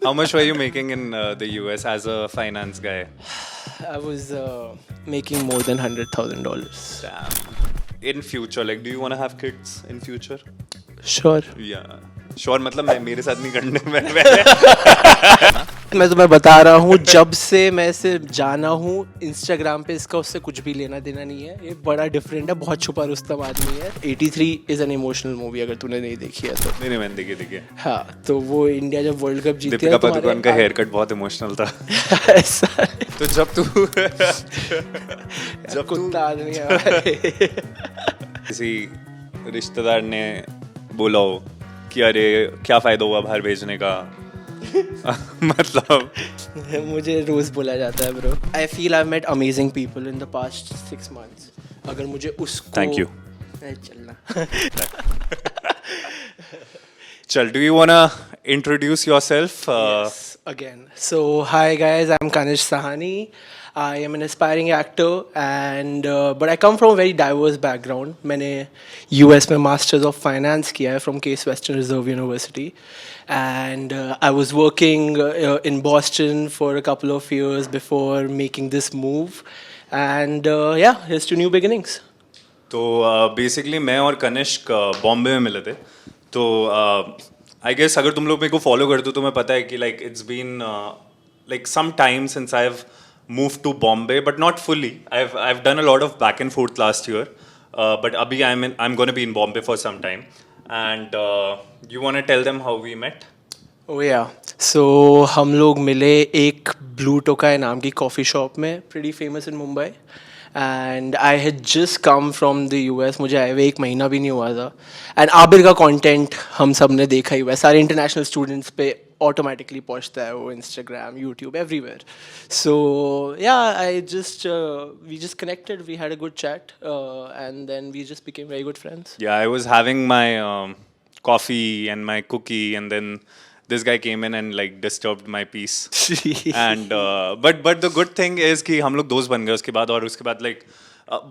How much were you making in the US as a finance guy? I was making more than $100,000. Damn. In future, like, do you want to have kids in future? Sure. Yeah. Sure, मतलब मैं मेरे साथ नहीं करने में मैं तुम्हें बता रहा हूँ, जब से मैं इसे जाना हूँ इंस्टाग्राम पे, इसका उससे कुछ भी लेना देना नहीं है. ये बड़ा डिफरेंट है, बहुत छुपा रुस्तम आदमी है. 83 इज एन इमोशनल मूवी, अगर तूने नहीं देखी है तो. नहीं मैंने देखी हाँ, तो वो इंडिया जब वर्ल्ड कप जीती दीपिका पादुकोण का हेयर कट बहुत इमोशनल था. ऐसा तो जब तू कुत्ता आदमी है. किसी रिश्तेदार ने बोला हो कि अरे क्या फायदा हुआ बाहर भेजने का मतलब मुझे रोज बोला जाता है bro. I feel I met amazing people in the past 6 months. अगर मुझे उसको थैंक यू. चलना. चल, do you wanna introduce yourself? Yes, again. So, hi guys, I'm Kanish Sahani. I am an aspiring actor, and but I come from a very diverse background. मैंने US में Masters of Finance किया है from Case Western Reserve University, and I was working in Boston for a couple of years before making this move, and yeah, here's to new beginnings. तो basically मैं और कनिष्क बॉम्बे में मिले थे. तो आई गेस अगर तुम लोग मेरे को फॉलो करते हो तो तुम्हें पता है कि like it's been like some time since I have moved to Bombay, but not fully. I've done a lot of back and forth last year, but abhi I'm going to be in Bombay for some time. And you want to tell them how we met? Oh yeah. So हम लोग मिले एक blue Tokai नाम की coffee shop में, pretty famous in Mumbai. And I had just come from the US. मुझे आए हुए 1 महीना भी नहीं हुआ था. And आबिर का कंटेंट हम सब ने देखा ही हुआ है. सारे इंटरनेशनल स्टूडेंट्स पे ऑटोमेटिकली पहुंचता है वो, इंस्टाग्राम, यूट्यूब, एवरीवेयर. सो या I just we just connected, we had a good chat, and then we just became very good friends. Yeah, I was having my coffee and my cookie, and then this guy came in and like disturbed my peace. And but the good thing is कि हम लोग दोस्त बन गए उसके बाद. और उसके बाद like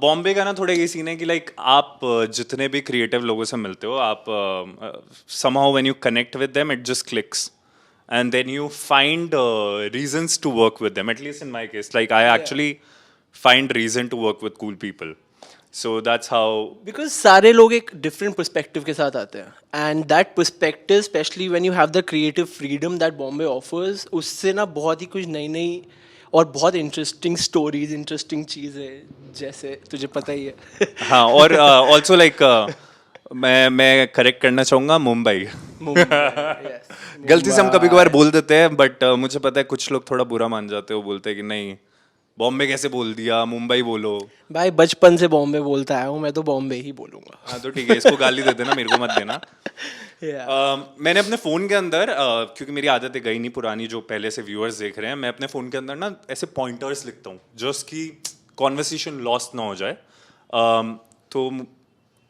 बॉम्बे का ना थोड़ा ये सीन है कि लाइक आप जितने भी क्रिएटिव लोगों से मिलते हो, आप somehow when you connect with them it just clicks, and then you find reasons to work with them. At least in my case, like I actually find reason to work with cool people. So that's how. Because सारे लोग एक different perspective के साथ आते हैं, and that perspective specially when you have the creative freedom that Bombay offers, उससे ना बहुत ही कुछ नई नई और बहुत इंटरेस्टिंग स्टोरीज, इंटरेस्टिंग चीज़ें, जैसे तुझे पता ही है. हाँ, और ऑल्सो लाइक मैं करेक्ट करना चाहूँगा, मुंबई. गलती से हम कभी कभार बोल देते हैं, बट मुझे पता है कुछ लोग थोड़ा बुरा मान जाते हैं. वो बोलते हैं कि नहीं, बॉम्बे कैसे बोल दिया, मुंबई बोलो. भाई बचपन से बॉम्बे बोलता आया हूँ, मैं तो बॉम्बे ही बोलूँगा. हाँ तो ठीक है, इसको गाली दे देना, मेरे को मत देना. मैंने अपने फ़ोन के अंदर क्योंकि मेरी आदत है गई नहीं पुरानी, जो पहले से व्यूअर्स देख रहे हैं, मैं अपने फ़ोन के अंदर ना ऐसे पॉइंटर्स लिखता हूँ जस्ट कि कॉन्वर्सेशन लॉस्ट ना हो जाए. तो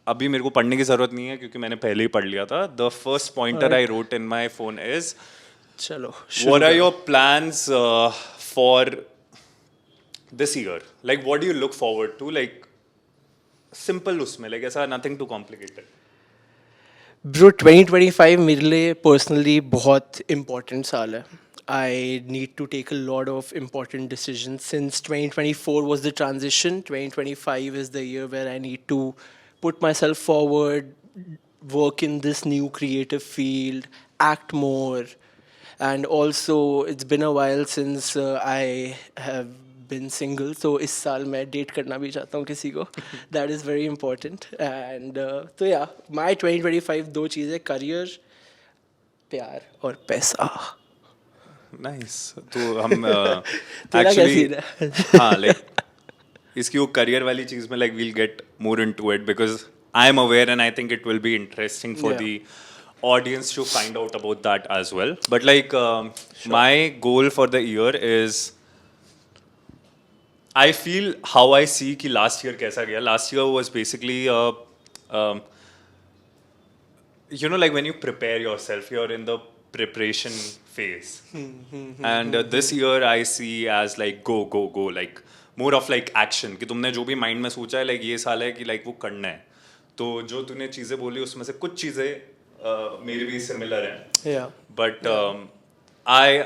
अभी मेरे को पढ़ने की ज़रूरत नहीं है क्योंकि मैंने पहले ही पढ़ लिया था. The first pointer I wrote in my phone is, चलो what are your plans for this year? Like what do you look forward to? Like simple उसमें, like ऐसा nothing too complicated. ब्रो 2025 मेरे लिए पर्सनली बहुत important साल है. I need to take a lot of important decisions. Since 2024 was the transition, 2025 is the year where I need to put myself forward, work in this new creative field, act more. And also, it's been a while since I have been single, so इस साल मैं date करना भी चाहता हूँ किसी को. That is very important. And तो yeah, my 2025 दो चीज़ें, करियर, प्यार और पैसा. Nice. तो हम तेरा क्या actually सीन है? हाँ, like इसकी वो करियर वाली चीज़ में like we'll get more into it because I am aware and I think it will be interesting for Yeah. the audience to find out about that as well. But like my goal for the year is, I feel how I see कि last year कैसा गया. Last year was basically you know, like when you prepare yourself, you're in the preparation phase. And this year I see as like go, like more of like action, कि तुमने जो भी mind में सोचा है, like ये साल है कि like वो करना है. तो जो तूने चीज़ें बोली उसमें से कुछ चीज़ें मेरे भी सिमिलर हैं. Yeah. But I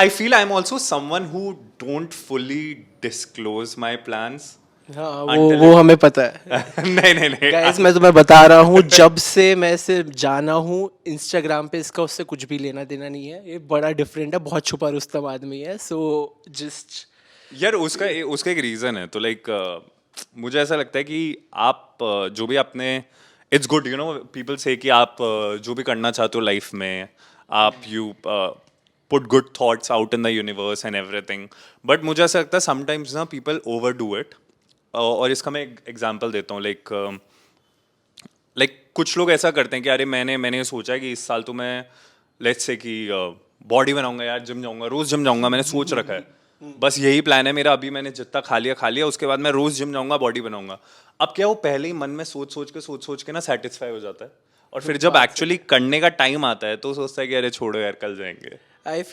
feel I'm also someone who don't fully disclose my plans हाँ until वो हमें पता है. नहीं नहीं नहीं गाइस मैं तुम्हें बता रहा हूँ, जब से मैं इसे जाना हूँ इंस्टाग्राम पे, इसका उससे कुछ भी लेना देना नहीं है. ये बड़ा डिफरेंट है, बहुत छुपा रुस्तम आदमी है. सो जस्ट यार उसका उसका एक रीजन है तो लाइक मुझे ऐसा लगता है कि आप जो भी आपने it's good you know people से कि आप जो भी करना चाहते हो लाइफ में आप you put good thoughts out in the universe and everything but मुझे ऐसा लगता है समटाइम्स ना पीपल ओवर डू इट और इसका मैं एक एग्जांपल देता हूँ लाइक कुछ लोग ऐसा करते हैं कि अरे मैंने ये सोचा है कि इस साल तो मैं लेट्स से कि बॉडी बनाऊंगा यार जिम जाऊंगा रोज जिम जाऊंगा मैंने सोच रखा है बस यही प्लान है मेरा अभी मैंने जितना खा लिया उसके बाद मैं रोज जिम जाऊंगा बॉडी बनाऊंगा अब क्या वो पहले ही मन में सोच सोच के ना सेटिस्फाई हो जाता है और फिर जब एक्चुअली करने का टाइम आता है तो सोचता है कि अरे छोड़ो यार कल जाएंगे आई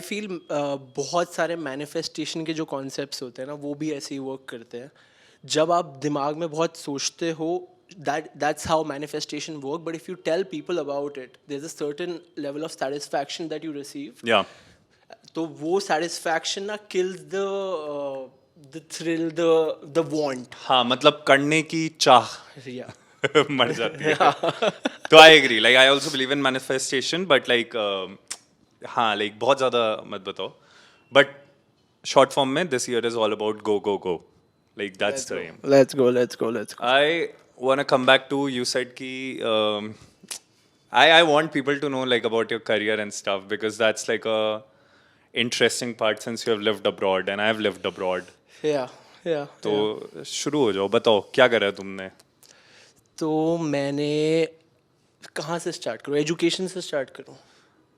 फील बहुत सारे मैनिफेस्टेशन के जो कॉन्सेप्ट्स होते हैं ना वो भी ऐसे ही वर्क करते हैं. जब आप दिमाग में बहुत सोचते हो, that's how manifestation work. But if you tell people about it, there's a certain level of satisfaction that you receive. या तो वो satisfaction ना kills the thrill, the want. हाँ मतलब करने की चाह Yeah. मर जाती है तो I agree like I also believe in manifestation but like हाँ लाइक बहुत ज्यादा मत बताओ बट शॉर्ट फॉर्म में this year is all about go go go like that's the aim Let's go. Let's go. Let's go. I want to come back to you said ki I want people to know like about your career and stuff because that's like a interesting part since you have lived abroad and I have lived abroad. Yeah. Yeah. तो शुरू हो जाओ बताओ क्या करा तुमने तो मैंने कहाँ से स्टार्ट करूँ? एजुकेशन से स्टार्ट करूँ?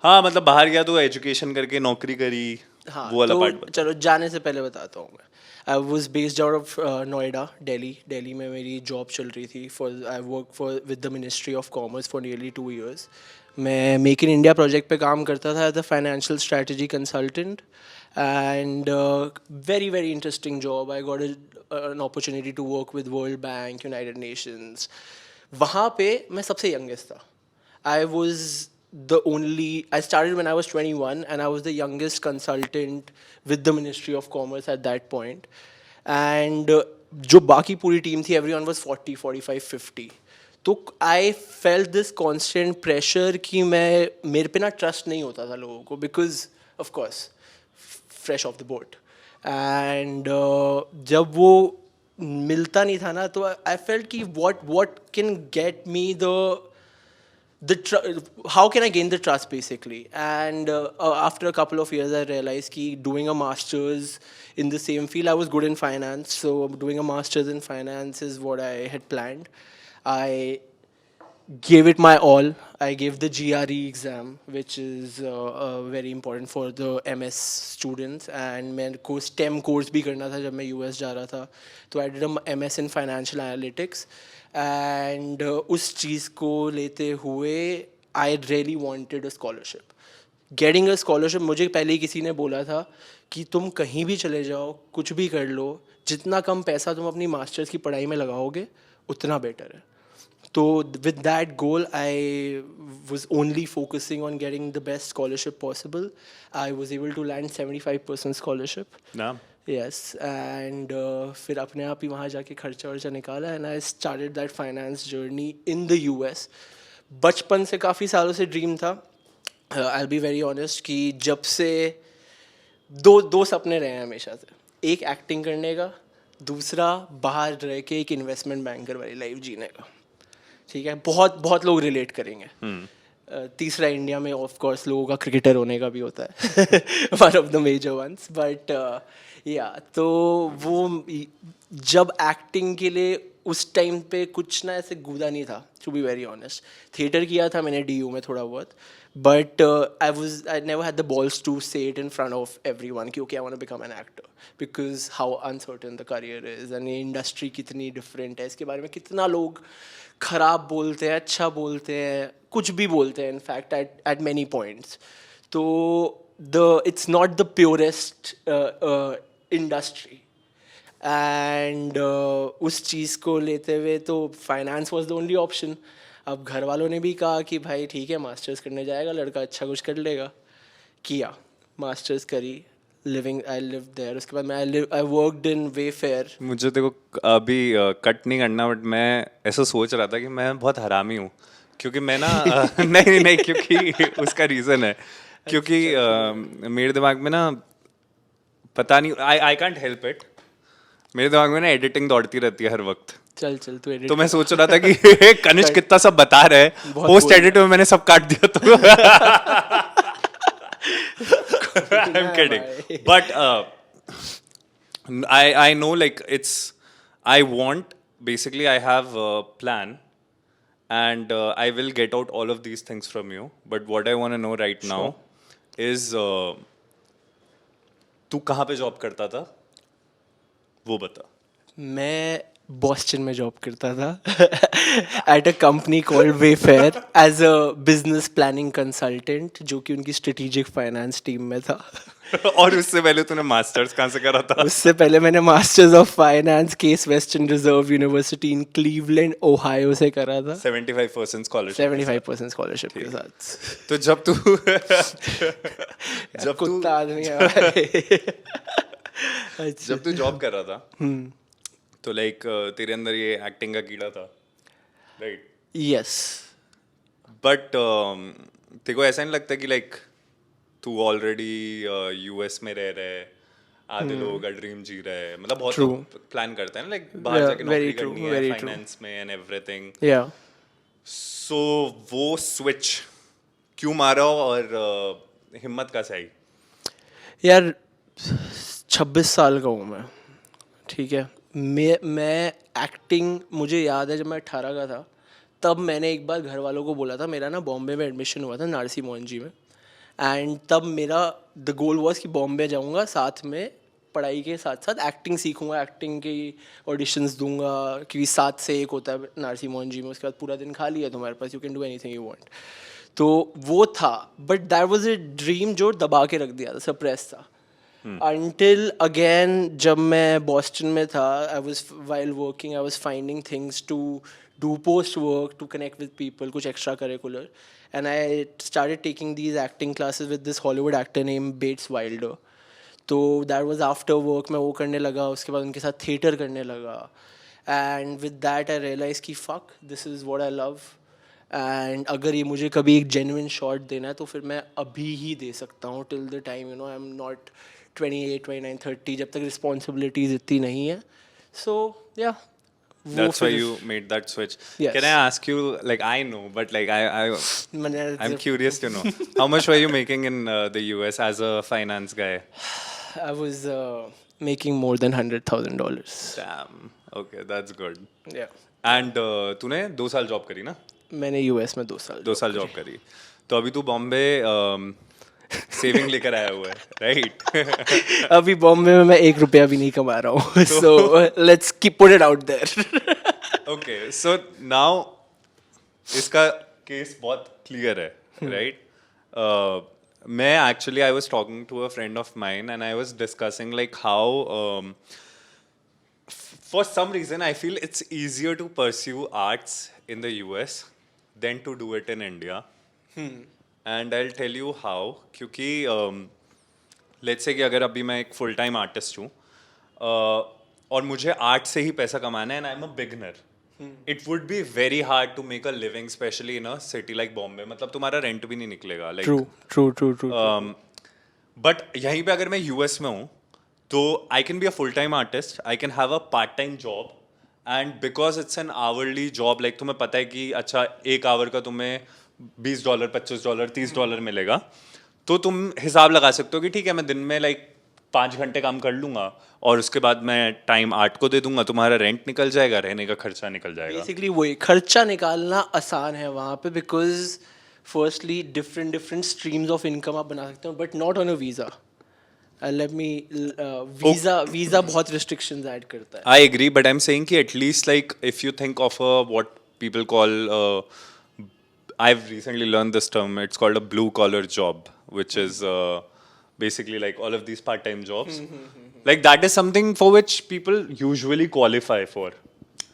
हाँ मतलब बाहर गया तो एजुकेशन करके नौकरी करी हाँ वो वाला तो पार्ट चलो जाने से पहले बताता हूँ मैं. I was based out of Noida, Delhi में मेरी जॉब चल रही थी. For I work for with the ministry of commerce for nearly 2 years. मैं मेक इन इंडिया प्रोजेक्ट पे काम करता था as a financial strategy consultant and very very interesting job. I got an opportunity to work with World Bank, United Nations. वहाँ पे मैं सबसे youngest था. I started when I was 21 and I was the youngest consultant with the Ministry of Commerce at that point. And जो बाकी पूरी team थी, everyone was 40, 45, 50. तो I felt this constant pressure कि मेरे पे ना trust नहीं होता था लोगों को because of course fresh off the boat. And जब वो मिलता नहीं था ना तो I felt कि what can get me how can I gain the trust basically. And after a couple of years I realized कि doing a master's in the same field, I was good in finance, so doing a master's in finance is what I had planned. I gave it my all. I gave the GRE exam, which is very important for the MS students. And मेरे को STEM course भी करना था जब मैं US जा रहा था. तो I did a MS in Financial Analytics. And उस चीज़ को लेते हुए I really wanted a scholarship. Getting a scholarship, मुझे पहले ही किसी ने बोला था कि तुम कहीं भी चले जाओ, कुछ भी कर लो, जितना कम पैसा तुम अपनी मास्टर्स की पढ़ाई में लगाओगे उतना बेटर है. So with that goal, I was only focusing on getting the best scholarship possible. I was able to land 75% scholarship. ना Yes, and फिर अपने आप ही वहाँ जाके खर्चा वर्चा निकाला and I started that finance journey in the US. बचपन से काफ़ी सालों से ड्रीम था. I'll be very honest कि जब से दो सपने रहे हैं हमेशा से. एक एक्टिंग करने का, दूसरा बाहर रह के एक इन्वेस्टमेंट बैंकर वाली लाइफ जीने का. ठीक है, बहुत बहुत लोग रिलेट करेंगे. तीसरा इंडिया में ऑफ कोर्स लोगों का क्रिकेटर होने का भी होता है, one of the major ones. But या तो वो जब एक्टिंग के लिए उस टाइम पे कुछ ना ऐसे गूदा नहीं था, to be very honest. Theatre किया था मैंने DU में थोड़ा बहुत, but I never had the balls to say it in front of everyone कि okay I want to become an actor because how uncertain the career is and ये industry कितनी different है, इसके बारे में कितना लोग खराब बोलते हैं, अच्छा बोलते हैं, कुछ भी बोलते हैं इनफैक्ट at many points. तो it's not the purest industry. And उस चीज़ को लेते हुए तो finance was the only option. अब घर वालों ने भी कहा कि भाई ठीक है मास्टर्स करने जाएगा लड़का, अच्छा कुछ कर लेगा. किया, मास्टर्स करी, लिविंग आई लिव देयर। उसके बाद मैं आई वर्कड इन वेफेयर। मुझे देखो अभी कट नहीं करना, बट मैं ऐसा सोच रहा था कि मैं बहुत हरामी हूँ, क्योंकि मैं ना नहीं नहीं, क्योंकि उसका रीज़न है, क्योंकि मेरे दिमाग में ना पता नहीं, आई कांट हेल्प इट, मेरे दिमाग में ना एडिटिंग दौड़ती रहती है हर वक्त। चल चल तू एडिट तो मैं सोच रहा था कि कनिष्क कितना सब बता रहा है, बहुत पोस्ट बोल एडिट में मैंने सब काट दिया तो I am kidding, but I know, like, it's I want, basically I have a plan, and I will get out all of these things from you, but what I want to know right now is तू कहाँ पे job करता था, वो बता। मैं Boston में job करता था at a company called Wayfair as a business planning consultant, जो कि उनकी स्ट्रेटेजिक फाइनेंस टीम में था। और उससे पहले तूने मास्टर्स कहाँ से करा था? उससे पहले मैंने masters of finance case western reserve university in Cleveland Ohio से करा था, 75% स्कॉलरशिप। 75% स्कॉलरशिप के साथ। तो जब तू कुत्ता आदमी है भाई। अच्छा। जब तू जॉब कर रहा था, तो लाइक तेरे अंदर ये एक्टिंग का कीड़ा था, राइट? यस। बट तेरे को ऐसा नहीं लगता कि लाइक तू ऑलरेडी यूएस में रह रहे, आधे लोग का ड्रीम जी रहे हैं, मतलब बहुत लोग प्लान करते हैं ना, लाइक बाहर जाके नौकरी करनी है फाइनेंस में एंड एवरीथिंग। या सो वो स्विच क्यों मारा, और हिम्मत कैसे आई? यार 26 साल का हूँ मैं, ठीक है। मैं एक्टिंग, मुझे याद है जब मैं 18 का था, तब मैंने एक बार घर वालों को बोला था, मेरा ना बॉम्बे में एडमिशन हुआ था नारसी मोहन जी में, एंड तब मेरा द गोल वॉज कि बॉम्बे जाऊँगा, साथ में पढ़ाई के साथ साथ एक्टिंग सीखूँगा, एक्टिंग की ऑडिशंस दूंगा, क्योंकि 7 से 1 होता है नारसी मोहन जी में। उसके बाद पूरा दिन खाली है तुम्हारे पास, you can do anything you want. तो वो था, but that was a dream जो दबा के रख दिया था, सप्रेस था। Until again, जब मैं बॉस्टन में था, I was while working, I was finding things to do post work, to connect with people, कुछ extra curricular, and I started taking these acting classes with this Hollywood actor named Bates Wilder. तो that was after work, मैं वो करने लगा, उसके बाद उनके साथ theater करने लगा, and with that I realized कि fuck, this is what I love, and अगर ये मुझे कभी एक genuine shot देना है तो फिर मैं अभी ही दे सकता हूँ, till the time, you know, I'm not 28, 29, 30, जब तक responsibilities इतनी नहीं है। So yeah, That's why you made that switch. Yes. Can I ask you, like, I know, but like I'm curious to know, how much were you making in the US as a finance guy? I was making more than $100,000. Damn. Okay, that's good. Yeah. And तूने 2 साल job करी ना? मैंने US में 2 साल 2 साल job करी, तो अभी तू बॉम्बे सेविंग लेकर आया हुआ है, राइट? अभी बॉम्बे में मैं 1 रुपया भी नहीं कमा रहा हूँ, so let's keep put it out there. Okay, so now इसका केस बहुत क्लियर है, राइट? मैं actually I was talking to a friend of mine and I was discussing like how for some reason I feel it's easier to pursue arts in the US than to do it in India. And I'll tell you how. क्योंकि let's say कि अगर अभी मैं एक full time artist हूँ और मुझे art से ही पैसा कमाना है and I'm a beginner, it would be very hard to make a living, especially in a city like Bombay. मतलब तुम्हारा रेंट भी नहीं निकलेगा, like True. बट यहीं पे अगर मैं यूएस में हूँ तो I can be a full time artist, I can have a part time job, and because it's an hourly job, like तुम्हें पता है कि अच्छा 1 आवर का तुम्हें $20, $25, $30 मिलेगा, तो तुम हिसाब लगा सकते हो कि ठीक है मैं दिन में लाइक 5 घंटे काम कर लूंगा और उसके बाद मैं टाइम आर्ट को दे दूंगा, तुम्हारा रेंट निकल जाएगा, रहने का खर्चा निकल जाएगा। बेसिकली वही खर्चा निकालना आसान है वहाँ पे, because firstly different streams of income आप बना सकते हो, but not on a visa. Let me visa बहुत रिस्ट्रिक्शंस ऐड करता है। I agree, but I am saying कि at least like if you think of what people call, I've recently learned this term, it's called a blue collar job, which is basically like all of these part-time jobs. Like that is something for which people usually qualify for.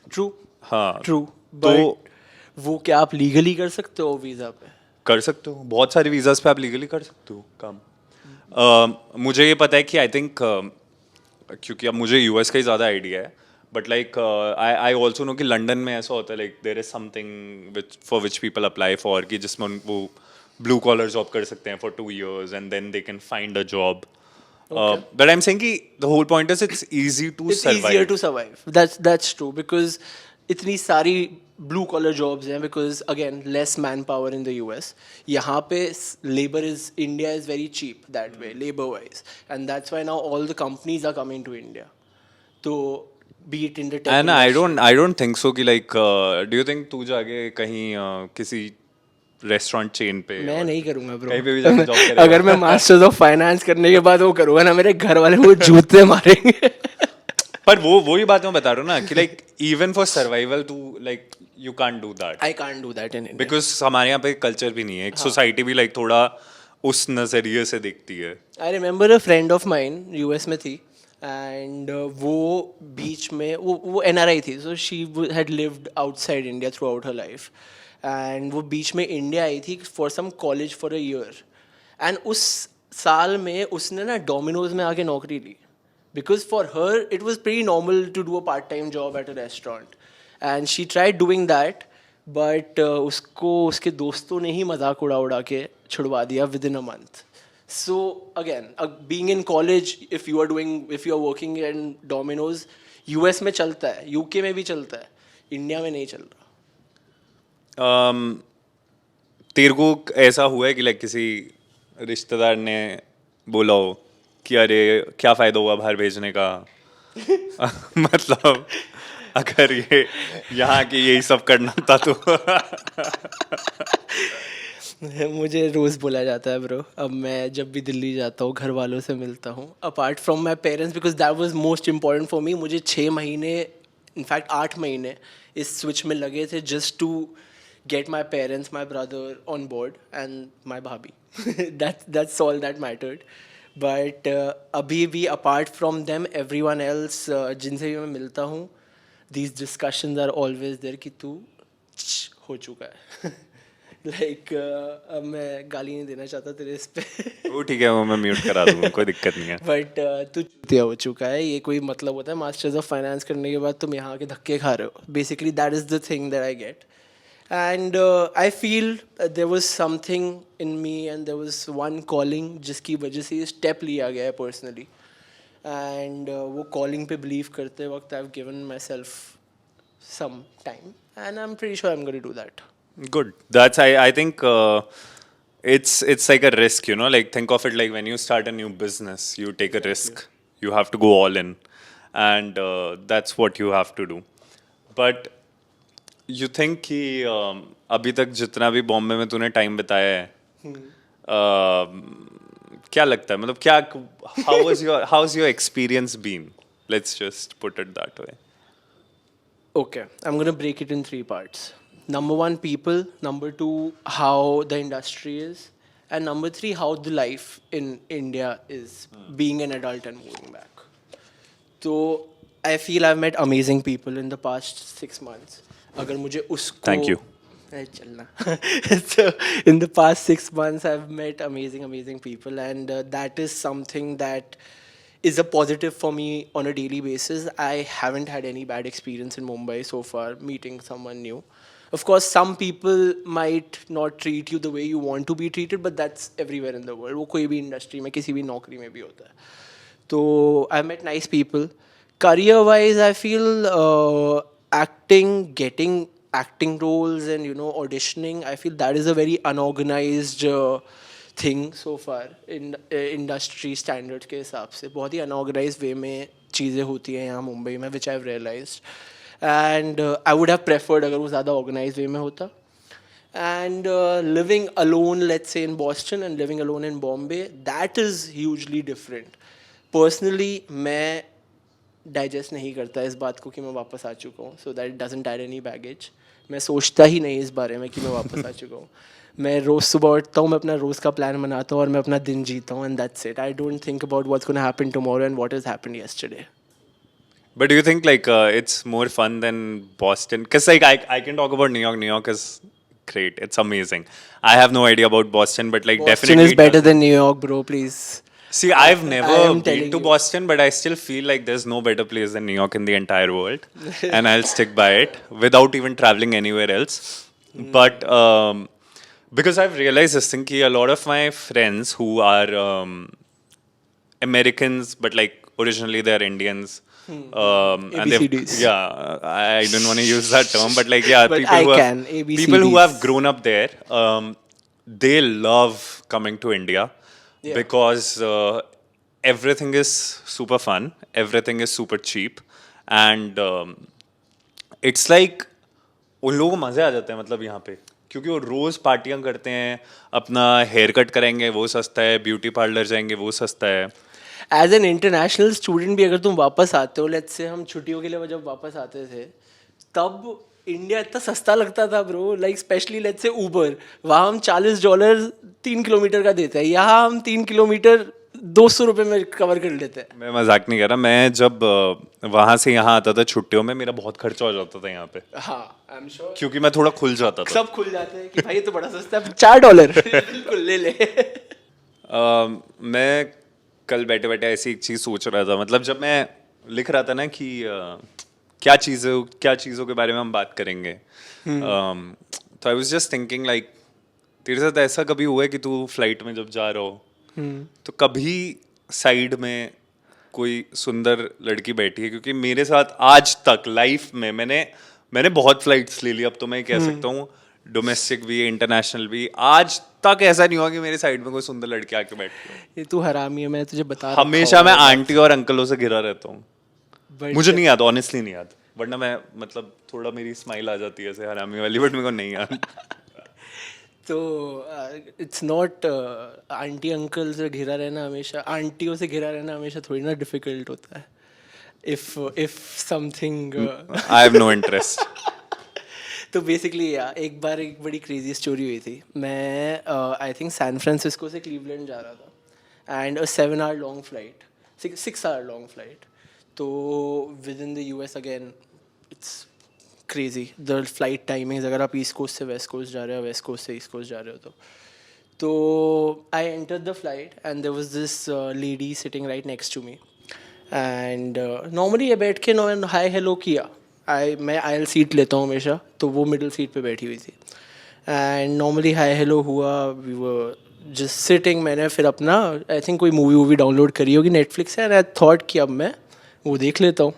True. हाँ, True. But वो क्या आप legally कर सकते हो visa पे? कर सकते हो, बहुत सारे वीजास पे आप लीगली कर सकते हो काम। मुझे ये पता है कि आई थिंक क्योंकि अब मुझे यूएस का ही ज़्यादा आइडिया है but like I also know कि लंदन में ऐसा होता है like there is something which for which people apply for कि जिसमें वो ब्लू कॉलर जॉब कर सकते हैं for 2 years and then they can find a job but I am saying कि the whole point is it's easy to It's easier survive to survive. That's true because इतनी सारी blue collar jobs हैं because again less manpower in the US. यहाँ पे labor is India is very cheap that way labor wise and that's why now all the companies are coming to India. तो be it in the tech and industry. I don't think so कि like do you think तू जाके कहीं किसी restaurant chain पे मैं और नहीं करूँगा ब्रो कहीं पे भी जाके जॉब करेगा अगर मैं मास्टर्स ऑफ फाइनेंस करने के बाद वो करूँगा ना मेरे घर वाले मुझे जूते मारेंगे पर वो ही बात मैं बता रहा हूँ ना कि लाइक इवन फॉर सर्वाइवल तू like you can't do that I can't do that in India. Because हमारे यहाँ पे कल्चर भी नहीं है एक सोसाइटी भी लाइक थोड़ा उस नजरिए से देखती है I remember a friend of mine US में थी एंड वो बीच में वो एनआरआई थी so she had lived outside India through her life and वो बीच में इंडिया आई थी for some college for a year and उस साल में उसने ना डोमिनोज में आके नौकरी ली because for her it was pretty normal to do a part-time job at a restaurant and she tried doing that but उसको उसके दोस्तों ने ही मजाक उड़ा के छुड़वा दिया within a month. So again being in college if you are working in Domino's US में चलता है UK में भी चलता है इंडिया में नहीं चल रहा. तेरे को ऐसा हुआ है कि लाइक किसी रिश्तेदार ने बोला हो कि अरे क्या फायदा हुआ बाहर भेजने का मतलब अगर ये यहाँ के यही सब करना था तो मुझे रोज़ बोला जाता है ब्रो अब मैं जब भी दिल्ली जाता हूँ घर वालों से मिलता हूँ apart from my parents because that was most important for me मुझे 6 महीने इनफैक्ट 8 महीने इस स्विच में लगे थे just to get my parents, my brother on board and my bhabhi. That's all that mattered. But अभी भी apart from them, everyone else जिनसे भी मैं मिलता हूँ, these discussions are always there कि तू हो चुका है. Like अब मैं गाली नहीं देना चाहता तेरे इस पे. वो ठीक है वो मैं म्यूट करा दूँगा कोई दिक्कत नहीं है But तू चूतिया हो चुका है ये कोई मतलब होता है मास्टर्स ऑफ फाइनेंस करने के बाद तुम यहाँ आके धक्के खा रहे हो. Basically that is the thing that I get. And I feel there was something in me and there was one calling जिसकी वजह से ये step लिया गया है personally and वो calling पे believe करते वक्त I've given myself some time and I'm pretty sure I'm going to do that. Good. That's I think it's like a risk, you know. Like think of it like when you start a new business, you take a risk. You have to go all in, and that's what you have to do. But you think कि अभी तक जितना भी बॉम्बे में तूने time बिताया है क्या लगता है मतलब क्या how has your experience been? Let's just put it that way. Okay, I'm going to break it in 3 parts. Number 1, people. Number 2, how the industry is. And number 3, how the life in India is being an adult and moving back. So I feel I've met amazing people in the past 6 months. अगर मुझे उसको Thank you. चलना so in the past 6 months I've met amazing people and that is something that is a positive for me on a daily basis. I haven't had any bad experience in Mumbai so far meeting someone new. Of course some people might not treat you the way you want to be treated but that's everywhere in the world. वो कोई भी industry में किसी भी नौकरी में भी होता है. तो I've met nice people. Career wise I feel acting, getting acting roles and auditioning, I feel that is a very unorganized thing so far in industry standards के हिसाब से बहुत ही unorganized way में चीज़ें होती हैं यहाँ मुंबई में which I've realized and I would have preferred अगर वो ज़्यादा organized way में होता and living alone let's say in Boston and living alone in Bombay that is hugely different. Personally मैं डाइजेस्ट नहीं करता इस बात को कि मैं वापस आ चुका हूँ so that doesn't add any baggage. मैं सोचता ही नहीं इस बारे में कि मैं वापस आ चुका हूँ. मैं रोज़ सुबह उठता हूँ मैं अपना रोज़ का प्लान बनाता हूँ और मैं अपना दिन जीता हूँ and that's it. I don't think about what's gonna happen tomorrow and what has happened yesterday. But do you think like it's more fun than Boston? Because like I can talk about New York. New York is great. It's amazing. I have no idea about Boston, but like Boston definitely is better than New York, bro, please. See, I've never am been telling to you. Boston, but I still feel like there's no better place than New York in the entire world, and I'll stick by it without even traveling anywhere else. But because I've realized this thing, कि a lot of my friends who are Americans, but like originally they're Indians. And they've ABCDs. yeah, I didn't want to use that term, but like yeah, But people I who have can, people who have ABCDs. grown up there, they love coming to India Yeah. because everything is super fun, everything is super cheap, and it's like उन लोगों को मजे आ जाते हैं मतलब यहाँ पे क्योंकि वो रोज पार्टियां करते हैं अपना हेयर कट करेंगे वो सस्ता है ब्यूटी पार्लर जाएंगे वो सस्ता है एज एन इंटरनेशनल स्टूडेंट भी अगर तुम वापस आते हो, लेट्स से हम छुट्टियों के लिए जब वापस आते थे तब इंडिया इतना सस्ता लगता था bro, like specially let's say Uber, वहाँ हम $40 3 किलोमीटर का देते हैं, यहाँ हम 3 किलोमीटर 200 रुपये में कवर कर लेते हैं. मैं मजाक नहीं कर रहा मैं जब वहां से यहाँ आता था छुट्टियों में मेरा बहुत खर्चा हो जाता था यहाँ पे हाँ, आई एम श्योर क्योंकि मैं थोड़ा खुल जाता था सब खुल जाते हैं कि भाई ये तो बड़ा सस्ता है, $4 बिल्कुल ले ले. मैं कल बैठे बैठे ऐसी एक चीज सोच रहा था मतलब जब मैं लिख रहा था ना कि क्या चीज़ों के बारे में हम बात करेंगे तो I was just thinking like तेरे साथ ऐसा कभी हुआ है कि तू फ्लाइट में जब जा रहा हो तो कभी साइड में कोई सुंदर लड़की बैठी है क्योंकि मेरे साथ आज तक लाइफ में मैंने बहुत फ्लाइट्स ले ली अब तो मैं कह सकता हूँ डोमेस्टिक भी इंटरनेशनल भी आज तक ऐसा नहीं हुआ कि मेरे साइड में कोई सुंदर लड़की आके बैठी हो ये तू हरामी है, मैं तुझे बता रहा हमेशा मैं आंटी और अंकलों से घिरा रहता हूँ But- मुझे नहीं याद ऑनेस्टली नहीं याद वरना मैं मतलब थोड़ा मेरी स्माइल आ जाती है ऐसे हरामी वाली बट मेरे को नहीं याद तो इट्स नॉट आंटी अंकल से घिरा रहना हमेशा, आंटियों से घिरा रहना हमेशा थोड़ी ना डिफिकल्ट होता है. If something I have no interest तो बेसिकली एक बार एक बड़ी क्रेजी स्टोरी हुई थी. मैं आई थिंक सैन फ्रांसिस्को से क्लीवलैंड जा रहा था and 7 hour long flight, 6 hour long flight. तो within the US again it's crazy the flight timings. अगर आप ईस्ट कोस्ट से वेस्ट कोस्ट जा रहे हो, वेस्ट कोस्ट से ईस्ट कोस्ट जा रहे हो तो I enter the flight and there was this lady sitting right next to me and normally ये बैठ के हाय हेलो किया. मैं आयल सीट लेता हूँ हमेशा, तो वो मिडिल सीट पे बैठी हुई थी एंड नॉर्मली हाय हेलो हुआ, वी वर जस्ट सिटिंग. मैंने फिर अपना आई थिंक कोई मूवी डाउनलोड करी होगी नेटफ्लिक्स से एंड आई थॉट कि अब मैं वो देख लेता हूँ.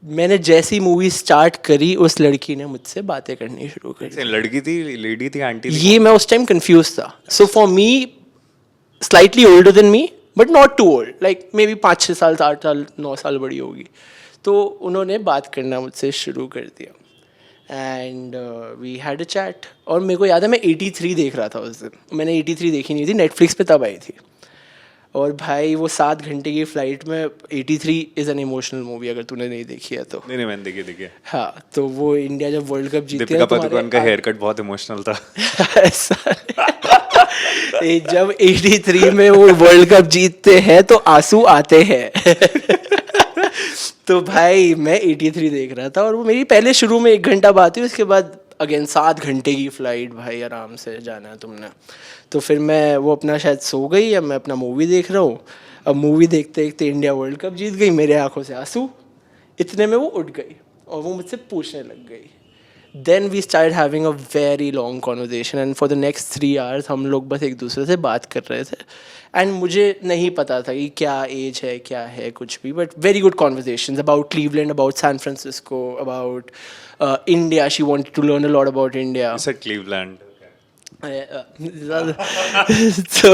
मैंने जैसी मूवी स्टार्ट करी उस लड़की ने मुझसे बातें करनी शुरू कर दी. लड़की थी लेडी थी आंटी थी ये मैं उस टाइम कंफ्यूज था. So for me slightly older than me but not too old, like maybe 5-6 साल 8 साल 9 साल बड़ी होगी. तो उन्होंने बात करना मुझसे शुरू कर दिया and we had a chat. और मेरे को याद है मैं 83 देख रहा था उस दिन. मैंने 83 देखी नहीं थी, नेटफ्लिक्स पे तब आई थी. और भाई वो 7 घंटे की फ्लाइट में 83 इज़ एन इमोशनल मूवी अगर तूने नहीं देखी है तो. नहीं मैंने देखी हाँ, तो वो इंडिया जब वर्ल्ड कप जीते दीपिका पादुकोण का हेयर कट बहुत इमोशनल था जब 83 में वो वर्ल्ड कप जीतते हैं तो आंसू आते हैं तो भाई मैं 83 देख रहा था और वो मेरी पहले शुरू में 1 घंटा बात हुई, उसके बाद अगेन 7 घंटे की फ्लाइट. भाई आराम से जाना है तुमने. तो फिर मैं वो अपना शायद सो गई या मैं अपना मूवी देख रहा हूँ. अब मूवी देखते देखते इंडिया वर्ल्ड कप जीत गई, मेरे आंखों से आंसू. इतने में वो उठ गई और वो मुझसे पूछने लग गई. Then we start having a very long conversation and for the next 3 hours हम लोग बस एक दूसरे से बात कर रहे थे. एंड मुझे नहीं पता था कि क्या एज है क्या है कुछ भी, but very good conversations about Cleveland, about San Francisco, about India. She wanted to learn a lot about India. सर क्लीवलैंड तो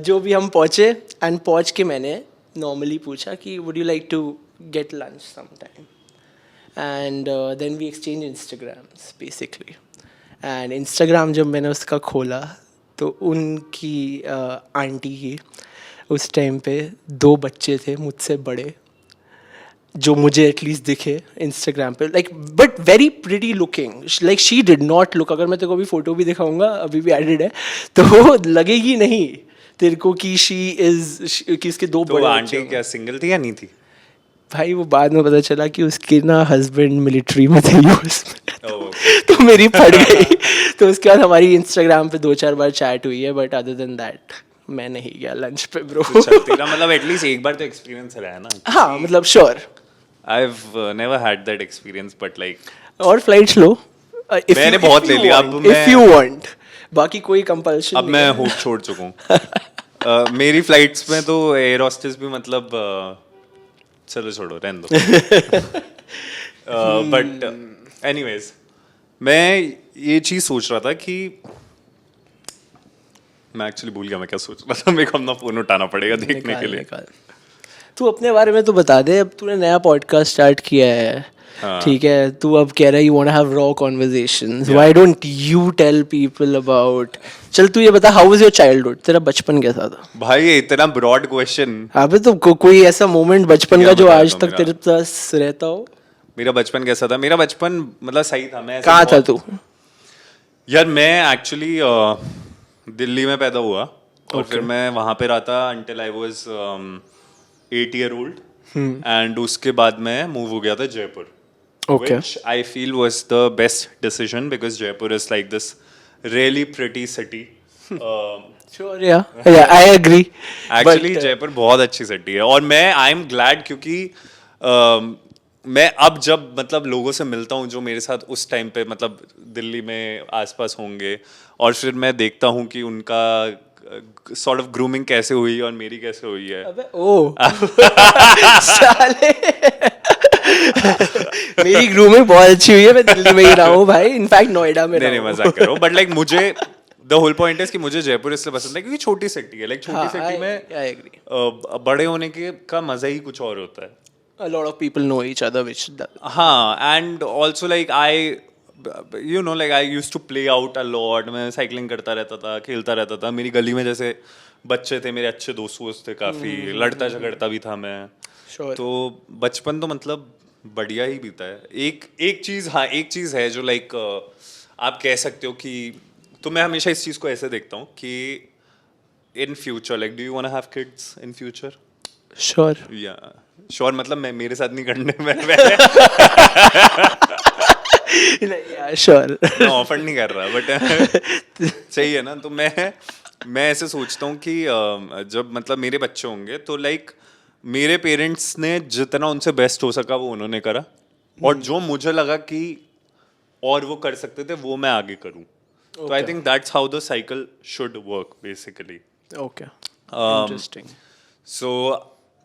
जो भी हम पहुँचे एंड पहुँच के मैंने नॉर्मली पूछा कि would you like to get lunch some time. And then we exchange Instagrams basically. And Instagram जब मैंने उसका खोला तो उनकी आंटी की उस टाइम पे 2 बच्चे थे मुझसे बड़े जो मुझे एटलीस्ट दिखे इंस्टाग्राम पे, like but very pretty looking. Like she did not look, अगर मैं तेरे को भी फ़ोटो भी दिखाऊंगा अभी भी एडिड है तो लगेगी नहीं तेरे को कि शी इज़ कि इसके 2 तो बड़े आंटी बच्चे. क्या सिंगल थी या नहीं थी भाई वो बाद में पता चला कि उसके ना हस्बैंड मिलिट्री में थे US में. Oh, तो मेरी फट गई. तो उसके बाद हमारी इंस्टाग्राम पे 2-4 बार चैट हुई है, बट अदर देन दैट मैं नहीं गया लंच पे ब्रो। अच्छा, तेरा मतलब एटलीस्ट एक बार तो एक्सपीरियंस रहा है ना? हाँ मतलब sure. I've never had that experience, but like और फ्लाइट्स लो मैंने बहुत ले लिया, अब इफ यू मैं वांट, बाकी कोई कंपल्शन अब नहीं मैं है। होप छोड़ चुका हूँ। मेरी फ्लाइट्स में तो एयर होस्टेस भी मतलब चलो छोड़ो, रहने दो। बट एनीवेज, मैं ये चीज सोच रहा था कि मैं एक्चुअली भूल गया मैं क्या सोच रहा था। मेरे को अपना फोन उठाना पड़ेगा देखने के लिए। निकाल। तू अपने बारे में तो बता दे, अब तूने नया पॉडकास्ट स्टार्ट किया है, ठीक है, तू अब कह रहा है you want to have raw conversations, why don't you tell people about. चल तू ये बता, हाउ वाज योर चाइल्डहुड, तेरा बचपन कैसा था? भाई ये इतना ब्रॉड क्वेश्चन। अबे तो कोई ऐसा मोमेंट बचपन का जो बता आज दो तक तेरे पास रहता हो? मेरा बचपन कैसा था? मेरा बचपन मतलब सही था। मैं ऐसे कहाँ था तू? यार मैं एक्चुअली दिल्ली में पैदा हुआ और फिर मैं वहां पे रहा था until I was 8 year old, and उसके बाद मैं मूव हो गया था Jaipur, Okay. which I feel was the best decision because Jaipur is like this really pretty city. Sure, yeah, I agree. Actually But, Jaipur बहुत अच्छी सिटी है और मैं आई एम ग्लैड क्योंकि मैं अब जब मतलब लोगों से मिलता हूँ जो मेरे साथ उस टाइम पे मतलब दिल्ली में आसपास होंगे और फिर मैं देखता हूँ कि उनका सॉर्ट ऑफ ग्रूमिंग कैसे हुई और मेरी कैसे हुई है। अबे ओ साले मेरी ग्रूमिंग बहुत अच्छी हुई है, मैं दिल्ली में ही रहा हूँ भाई, इनफैक्ट नोएडा में नहीं रहा नहीं हूँ। मजाक कर रहा हूँ, बट लाइक मुझे द होल पॉइंट इज कि मुझे जयपुर इसलिए पसंद है क्योंकि छोटी सिटी है। लाइक छोटी सिटी में I agree. बड़े होने के का मजा ही कुछ और होता है। A lot of people know each other, which हाँ, and also like I you know like I use to play out a lot. मैं साइकिलिंग करता रहता था, खेलता रहता था। मेरी गली में जैसे बच्चे थे, मेरे अच्छे दोस्त वोस्त थे काफी, लड़ता झगड़ता भी था मैं। Sure. तो बचपन तो मतलब बढ़िया ही बीता है। एक चीज, हाँ एक चीज है जो लाइक आप कह सकते हो कि, तो मैं हमेशा इस चीज को ऐसे देखता हूँ कि in future like do you want to have kids in future? sure. या श्योर, मतलब मैं मेरे साथ नहीं करने में Yeah, sure. मैं ऑफर नहीं कर रहा, बट सही है ना। तो मैं ऐसे सोचता हूँ कि जब मतलब मेरे बच्चे होंगे तो लाइक मेरे पेरेंट्स ने जितना उनसे बेस्ट हो सका वो उन्होंने करा, और जो मुझे लगा कि और वो कर सकते थे वो मैं आगे करूँ। तो I think that's how the cycle should work basically. Okay. Interesting. सो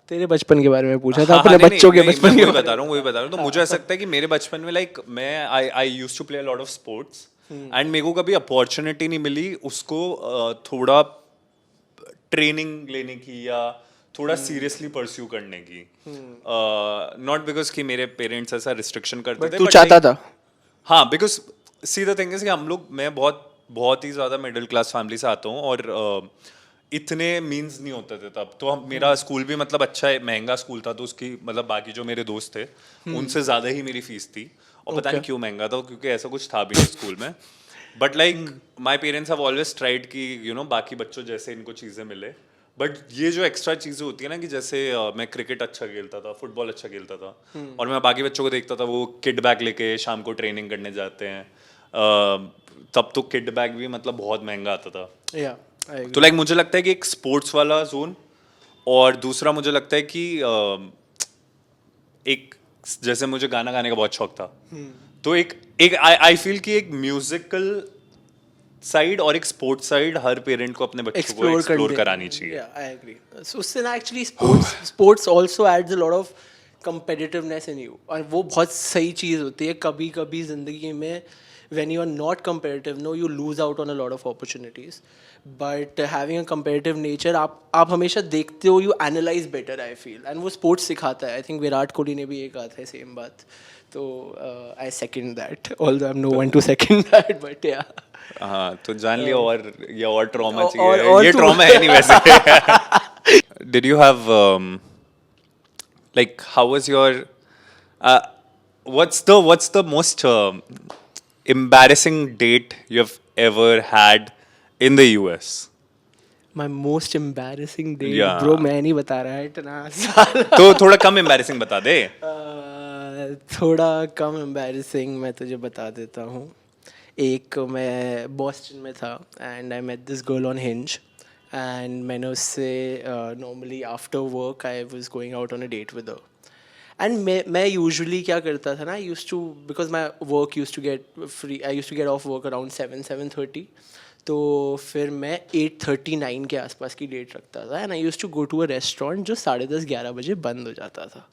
तेरे बचपन के बारे में पूछा था, हाँ, अपने नहीं, बच्चों के नहीं, बचपन मैं के वही बारे बता रहा हूँ, वही बता रहा हूँ। तो मुझे ऐसा लगता है कि मेरे बचपन में लाइक मैं I used to play a lot of sports, and मेरे को कभी अपॉर्चुनिटी नहीं मिली उसको थोड़ा ट्रेनिंग लेने की या थोड़ा सीरियसली परस्यू करने की। नॉट बिकॉज कि मेरे पेरेंट्स ऐसा रिस्ट्रिक्शन करते थे, तू but चाहता like- था? हाँ, because see the thing is कि हम लोग, मैं बहुत ही ज्यादा मिडिल क्लास फैमिली से आता हूँ और इतने मीन्स नहीं होते थे तब। तो मेरा स्कूल भी मतलब अच्छा है, महंगा स्कूल था, तो उसकी मतलब बाकी जो मेरे दोस्त थे उनसे ज्यादा ही मेरी फीस थी। और पता नहीं क्यों महंगा था, क्योंकि ऐसा कुछ था भी नहीं स्कूल में। But like my parents have always tried कि यू नो बाकी बच्चों जैसे इनको चीज़ें मिले। बट ये जो एक्स्ट्रा चीज़ें होती है ना कि जैसे मैं क्रिकेट अच्छा खेलता था, फुटबॉल अच्छा खेलता था, और मैं बाकी बच्चों को देखता था वो किड बैग लेके शाम को ट्रेनिंग करने जाते हैं। तब तो किड बैग भी मतलब बहुत महंगा आता था। Yeah, I agree. तो लाइक मुझे लगता है कि एक स्पोर्ट्स वाला जोन, और दूसरा मुझे लगता है कि एक जैसे मुझे गाना गाने का बहुत शौक था, तो एक आई फील कि एक म्यूजिकल साइड और एक स्पोर्ट्स साइड हर पेरेंट को अपने बच्चों को एक्सप्लोर करानी चाहिए। Yeah, I agree. So उससे ना actually sports also adds a lot of competitiveness in you, और वो बहुत सही चीज़ होती है। कभी कभी ज़िंदगी में when you are not competitive, no, you lose out on a lot of opportunities. But having a competitive nature, आप हमेशा देखते हो, you analyze better, I feel, and वो sports सिखाता है। I think विराट कोहली ने भी ये कहा था सेम बात। तो I second that, although I'm no one to second that, but yeah. हाँ, तो जान लिया। और ये और ट्रॉमा और चाहिए, ये ट्रॉमा है नहीं वैसे। Did you have like how was your what's the most embarrassing date you have ever had in the US? My most embarrassing day, Yeah. bro, मैं नहीं बता रहा है इतना साल। तो थोड़ा कम embarrassing बता दे। थोड़ा कम embarrassing मैं तुझे बता देता हूँ। एक मैं बॉस्टन में था and I met this girl on Hinge, and मैंने उससे normally after work I was going out on a date with her. And मैं यूजुअली क्या करता था ना, I use to, because my work use to get free, I use to get off work around 7-7:30. तो फिर मैं 8:39 के आसपास की डेट रखता था. And I use to go to a restaurant जो 10:30-11 बजे बंद हो जाता था.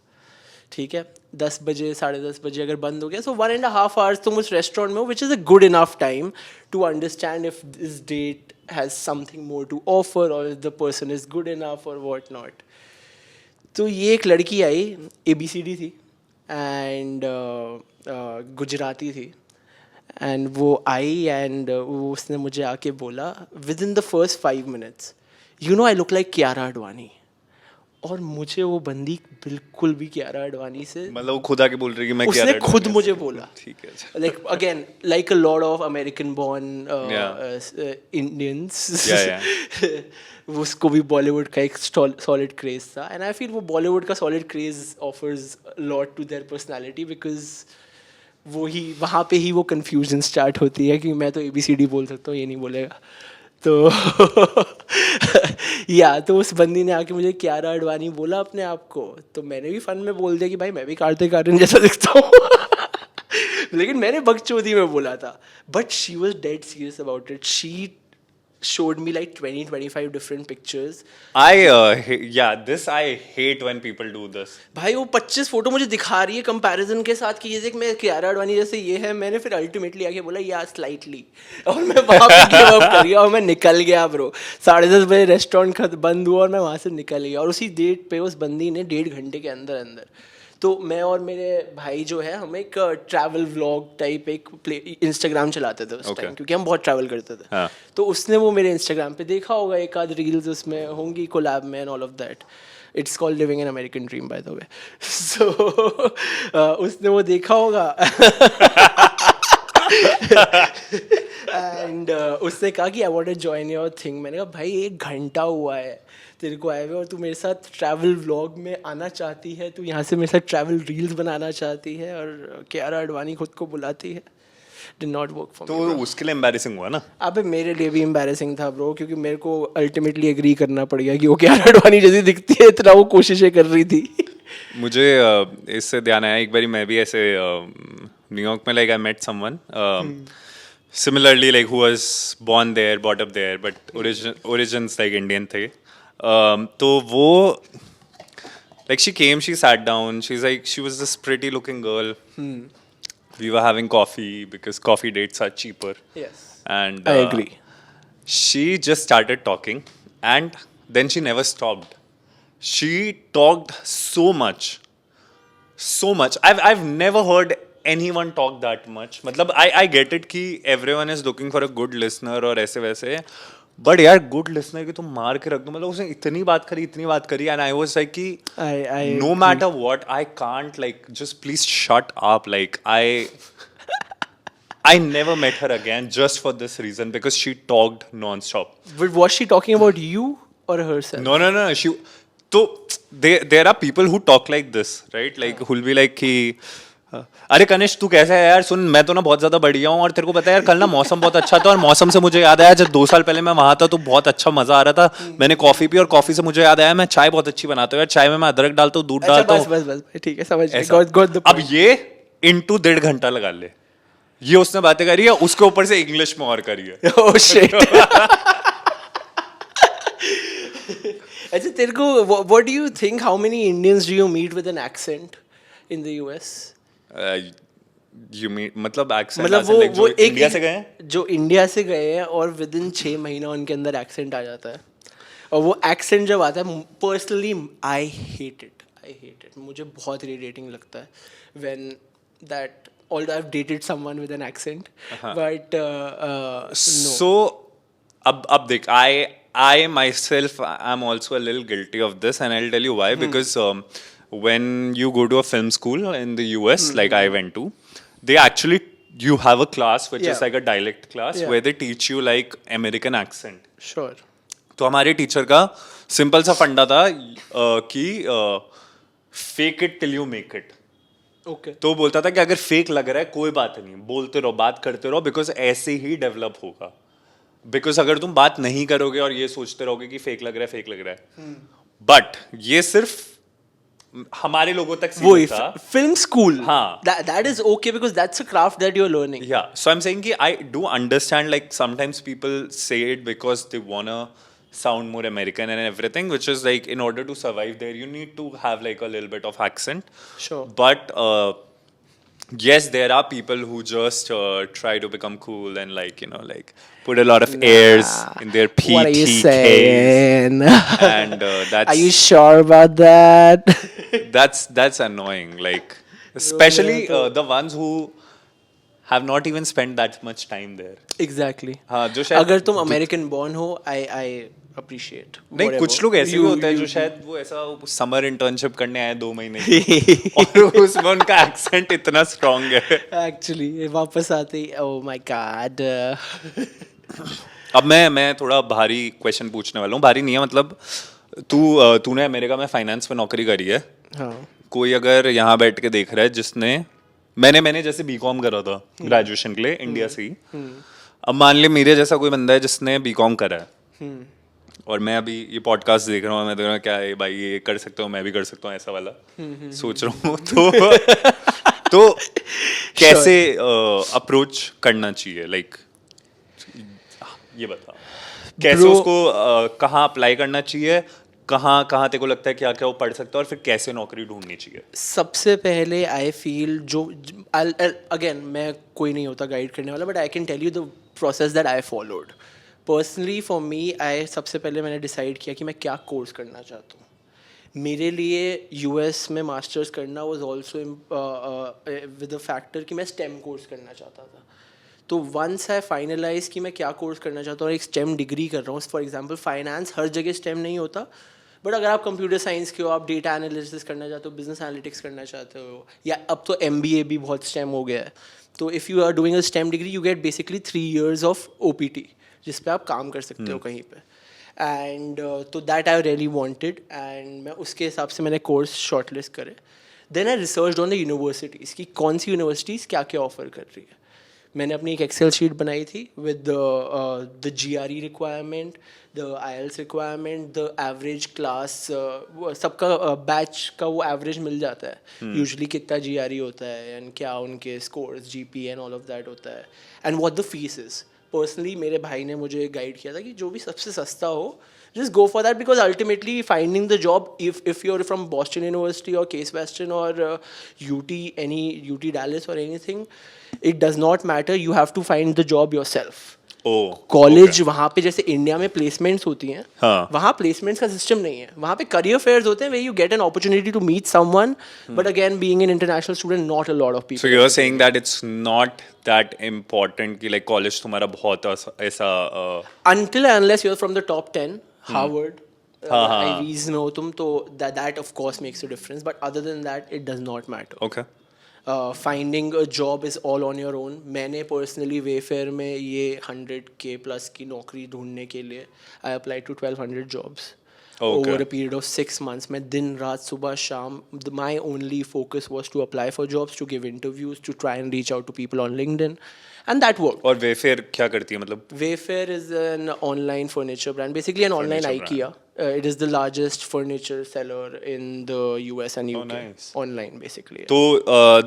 ठीक है, 10 बजे 10:30 बजे अगर बंद हो गया, सो 1.5 hours तुम उस रेस्टोरेंट में हो, which is a good enough time to understand if this date has something more to offer और if the person is good enough और वॉट नॉट. तो ये एक लड़की आई, ABCD थी एंड गुजराती थी. एंड वो आई एंड वो उसने मुझे आके बोला with in the first 5 minutes, you know I look like Kiara Advani. और मुझे वो बंदी बिल्कुल भी कियारा अडवाणी से, मतलब वो खुद आके बोल रही कि मैं क्या उसने खुद मुझे बोला, ठीक है. Like again like a lot of American born Yeah. Indians. Yeah. उसको भी बॉलीवुड का एक सॉलिड क्रेज था. एंड आई फील वो बॉलीवुड का solid craze offers lot to their personality, because वो ही वहाँ पे ही वो कन्फ्यूजन स्टार्ट होती है कि मैं तो ABCD बोल सकता हूँ, ये नहीं बोलेगा. तो या तो उस बंदी ने आके मुझे कियारा अडवाणी बोला अपने आप को, तो मैंने भी फन में बोल दिया कि भाई मैं भी कार्तिक आर्यन जैसा दिखता हूँ. लेकिन मैंने बकचोदी में बोला था. But she was dead serious about it. She showed me like 20-25 different pictures. This I hate when people do this. भाई वो 25 फोटो मुझे दिखा रही है कंपैरिजन के साथ कि ये देख मैं कियारा अडवाणी जैसे ये है. मैंने फिर अल्टीमेटली आके बोला या स्लाइटली, और मैं वहाँ पे गिव अप कर गया और मैं निकल गया ब्रो. 10:30 बजे रेस्टोरेंट बंद हुआ और मैं वहाँ से निकल गया. और उसी डेट पे उस बंदी ने 1.5 घंटे के अंदर अंदर, तो मैं और मेरे भाई जो है हम एक ट्रैवल व्लॉग टाइप एक इंस्टाग्राम चलाते थे उस Okay. टाइम, क्योंकि हम बहुत ट्रैवल करते थे. हाँ. तो उसने वो मेरे इंस्टाग्राम पे देखा होगा, एक आध रील्स उसमें होंगी कोलैब में and all of that. It's called living an American dream by the way. So उसने वो देखा होगा. एंड उसने कहा कि I want to join your thing. मैंने कहा भाई 1 घंटा हुआ है तेरे को आए हुए और तू मेरे साथ ट्रैवल व्लॉग में आना चाहती है, तू यहाँ से मेरे साथ ट्रैवल रील्स बनाना चाहती है और कियारा अडवाणी खुद को बुलाती है. Did not work for तो me, bro. उसके लिए एम्बैरेसिंग हुआ ना. अबे मेरे लिए भी एम्बैरेसिंग था ब्रो, क्योंकि मेरे को अल्टीमेटली एग्री करना पड़ गया कि वो कियारा अडवाणी जैसी दिखती है, इतना वो कोशिशें कर रही थी. मुझे इससे ध्यान आया, एक बारी मैं भी ऐसे न्यूयॉर्क में like I met someone similarly like who was born there brought up there but origins like Indian थे. तो वो like she came, she sat down, she is like, she was this pretty looking girl. We were having coffee because coffee dates are cheaper. Yes. And I agree. she just started talking and then she never stopped. She talked so much. So much. I've never heard anyone talk that much. मतलब I get it कि everyone is looking for a good listener और ऐसे वैसे. But यार good listener की तुम मार के रख दो. मतलब उसने इतनी बात करी एंड आई वाज लाइक कि no matter what I can't like just please shut up. Like I never met her again just for this reason because she talked non-stop. But was she talking about you or herself? No. She so there are people who talk like this, right? Like who'll be like कि अरे कनिष्क तू कैसा है यार, सुन मैं तो ना बहुत ज्यादा बढ़िया हूँ और तेरे को पता है यार कल ना मौसम बहुत अच्छा था और मौसम से मुझे याद आया जब 2 साल पहले मैं वहां था तो बहुत अच्छा मजा आ रहा था. मैंने कॉफी पी और कॉफी से मुझे याद आया मैं चाय बहुत अच्छी बनाता हूँ यार, चाय में मैं अदरक डालता हूँ, दूध डालता हूँ. बस ठीक है, समझ ऐसा. got the अब point. ये into 1.5 घंटा लगा ले, ये उसने बातें करी है, उसके ऊपर से इंग्लिश में और करी है. Oh shit. अच्छा तेरे को what do you think, how many Indians do you meet with an accent in the US? You mean मतलब accent मतलब ऐसे like वो जो इंडिया से गए हैं, जो इंडिया से गए हैं और विद इन 6 महीना उनके अंदर एक्सेंट आ जाता है. और वो एक्सेंट जब आता है, पर्सनली आई हेट इट. मुझे बहुत इरिटेटिंग लगता है when that, although I've dated someone with an accent, but no. so अब देख I myself am also a little guilty of this and I'll tell you why. Because when you go to a film school in the US like I went to, they actually you have a class which is like a dialect class where they teach you like American accent. Sure. तो हमारे teacher का simple सा फंडा था कि fake it till you make it. Okay. तो बोलता था कि अगर फेक लग रहा है कोई बात नहीं, बोलते रहो, बात करते रहो, बिकॉज ऐसे ही डेवलप होगा. बिकॉज अगर तुम बात नहीं करोगे और ये सोचते रहोगे कि फेक लग रहा है, फेक लग रहा है, बट ये सिर्फ हमारे लोगों तक वही सीमित था. film school. हाँ. That is okay because that's a craft that you're learning. Yeah, so I'm saying ki I do understand, like sometimes people say it because they wanna sound more American and everything, which is like in order to survive there, you need to have like a little bit of accent. Sure. But yes, there are people who just try to become cool and like like put a lot of airs in their What are you PTKs, saying? and that's Are you sure about that? that's annoying. Like especially the ones who have not even spent that much time there. Exactly. हाँ, जो शायद अगर तुम American born हो, I appreciate. नहीं, whatever. कुछ लोग ऐसे भी You- होते हैं जो you- शायद वो ऐसा समर इंटर्नशिप करने आए 2 महीने की, और उसमें उनका एक्सेंट इतना स्ट्रांग है. Actually, वापस आते ही oh my god. अब मैं थोड़ा भारी क्वेश्चन पूछने वाला हूँ. भारी नहीं है, मतलब तूने अमेरिका में फाइनेंस में नौकरी करी है. हाँ. कोई अगर यहाँ बैठ के देख रहा है जिसने मैंने जैसे बीकॉम करा था ग्रेजुएशन के लिए इंडिया से ही. अब मान ले मेरे जैसा कोई बंदा है जिसने बीकॉम करा है, और मैं अभी ये पॉडकास्ट देख रहा हूँ, मैं देख रहा हूँ क्या है भाई, ये कर सकता हूँ, मैं भी कर सकता हूँ, ऐसा वाला सोच रहा हूँ. तो कैसे अप्रोच करना चाहिए, लाइक ये बता कैसे Bro- उसको कहाँ अप्लाई करना चाहिए, कहाँ कहाँ तेरे को लगता है क्या क्या वो पढ़ सकता है, और फिर कैसे नौकरी ढूंढनी चाहिए. सबसे पहले आई फील जो अगेन मैं कोई नहीं होता गाइड करने वाला, but I can tell you the process that I followed personally. For me I सबसे पहले मैंने डिसाइड किया कि मैं क्या कोर्स करना चाहता हूँ. मेरे लिए यूएस में मास्टर्स करना was also with the factor कि मैं स्टेम कोर्स करना चाहता था. तो वंस आई फाइनलाइज कि मैं क्या कोर्स करना चाहता हूँ और एक स्टेम डिग्री कर रहा हूँ, फॉर एग्जांपल फाइनेंस हर जगह स्टेम नहीं होता, बट अगर आप कंप्यूटर साइंस के हो, आप डेटा एनालिसिस करना चाहते हो, बिजनेस एनालिटिक्स करना चाहते हो, या अब तो एमबीए भी बहुत स्टेम हो गया है. तो if you are doing a STEM degree you get basically 3 years of OPT जिस पे आप काम कर सकते हो कहीं पे. एंड तो that I really wanted, and मैं उसके हिसाब से मैंने कोर्स शॉर्टलिस्ट करे. Then I research on the universities कि कौन सी यूनिवर्सिटीज़ क्या क्या ऑफर कर रही है. मैंने अपनी एक एक्सेल शीट बनाई थी with the GRE requirement, the IELTS requirement, the average class, सबका बैच का वो एवरेज मिल जाता है यूजुअली कितना GRE होता है एंड क्या उनके scores GPA and all of that होता है, and what the fees is. Personally मेरे भाई ने मुझे गाइड किया था कि जो भी सबसे सस्ता हो just go for that, because ultimately finding the job, if you're from Boston University or Case Western or UT, any UT Dallas or anything, it does not matter, you have to find the job yourself. College वहाँ पे जैसे India में placements होती हैं, वहाँ placements का system नहीं है. वहाँ पे करियर फेयर्स होते हैं where you get an opportunity to meet someone, but again being an international student not a lot of people. So you're saying that it's not that important कि like college तुम्हारा बहुत ऐसा until and unless you're from the top 10 Harvard, Ivies में हो तुम, तो that of course makes a difference, but other than that it does not matter. Okay. Finding a job is all on your own. मैंने personally Wayfair में ये 100K plus की नौकरी ढूंढने के लिए I apply to 1200 jobs over a period of 6 months. मैं दिन रात सुबह शाम, my only focus was to apply for jobs, to give interviews, to try and reach out to people on LinkedIn, and that work. और Wayfair क्या करती है, मतलब Wayfair is an online furniture brand, basically an online Furniture IKEA. It is the largest furniture seller in the US and UK. nice. Online, basically. तो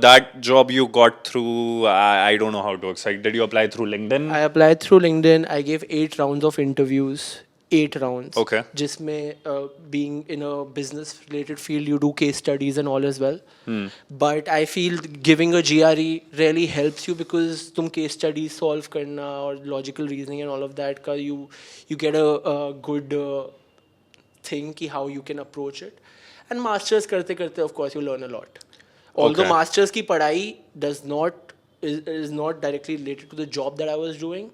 that job you got through, I don't know how it works. Like, did you apply through LinkedIn? I applied through LinkedIn. I gave 8 rounds of interviews. 8 rounds. Okay. जिसमें being in a business related field, you do case studies and all as well. But I feel giving a GRE really helps you, because तुम case studies solve करना और logical reasoning and all of that का you get a good thing कि how you can approach it. And masters करते करते of course you learn a lot. Although Okay. masters की पढ़ाई is not directly related to the job that I was doing,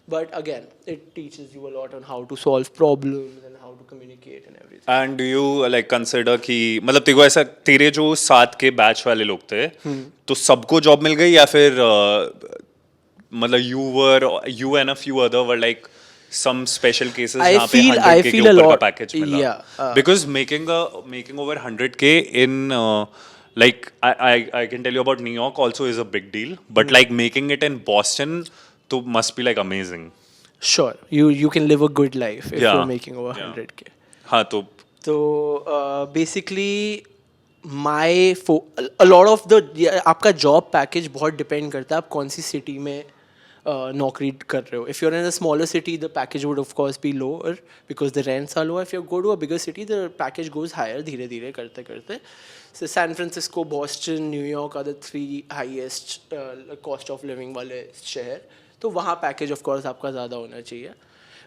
but again it teaches you a lot on how to solve problems and how to communicate and everything. And do you like consider कि मतलब तेरे को ऐसा, तेरे जो साथ के batch वाले लोग थे तो सबको जॉब मिल गई, या फिर मतलब you and a few other were like some special cases I जहाँ पे feel- 100K I के feel a ऊपर का lot- पैकेज मिला. yeah, Because making over 100K in like I can tell you about New York also is a big deal, but like making it in Boston तो must be like amazing. Sure, you can live a good life if Yeah. you're making over Yeah. 100K. हाँ तो तो basically my a lot of the आपका job package बहुत depend करता है आप कौन सी सिटी में नौकरी कर रहे हो. If you're in a smaller city the package would of course be lower because the rents are lower. If you go to a bigger city the package goes higher धीरे धीरे करते करते. So San Francisco, Boston, New York are the 3 highest cost of living वाले शहर. तो वहाँ package of course आपका ज़्यादा होना चाहिए.